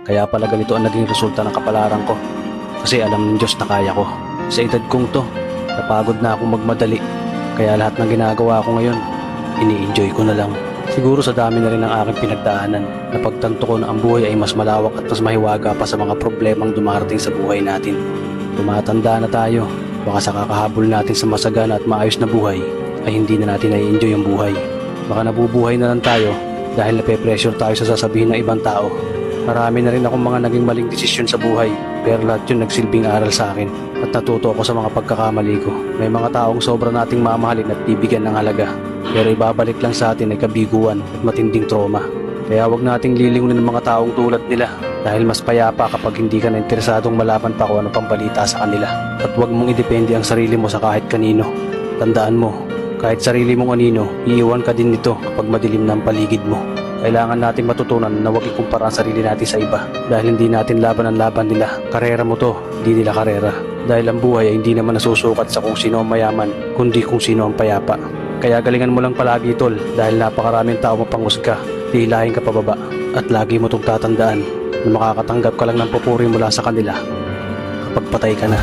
Kaya pala ganito ang naging resulta ng kapalaran ko. Kasi alam ng Diyos na kaya ko. Sa edad kong to, napagod na akong magmadali. Kaya lahat ng ginagawa ko ngayon, ini-enjoy ko na lang. Siguro sa dami na rin ng aking pinagdaanan, napagtanto ko na ang buhay ay mas malawak at mas mahiwaga pa sa mga problemang dumarating sa buhay natin. Tumatanda na tayo, baka sa kakahabol natin sa masagana at maayos na buhay, ay hindi na natin na-enjoy ang buhay. Baka nabubuhay na lang tayo dahil nape-pressure tayo sa sasabihin ng ibang tao. Marami na rin akong mga naging maling desisyon sa buhay, pero lahat yun nagsilbing aral sa akin at natuto ako sa mga pagkakamali ko. May mga taong sobra nating mamahalin at bibigyan ng halaga, pero ibabalik lang sa atin ay kabiguan at matinding trauma. Kaya wag nating lilingunin ng mga taong tulad nila dahil mas payapa kapag hindi ka na interesadong malaman pa kung ano pang balita sa kanila. At wag mong idepende ang sarili mo sa kahit kanino. Tandaan mo, kahit sarili mong anino, iiwan ka din nito kapag madilim na ang paligid mo. Kailangan natin matutunan na huwag ikumpara ang sarili natin sa iba dahil hindi natin laban ang laban nila. Karera mo to, hindi nila karera. Dahil ang buhay ay hindi naman nasusukat sa kung sino ang mayaman, kundi kung sino ang payapa. Kaya galingan mo lang palagi tol dahil napakaraming tao mapanghusga, hihilahin ka pababa. At lagi mo itong tatandaan na makakatanggap ka lang ng pupuri mula sa kanila kapag patay ka na.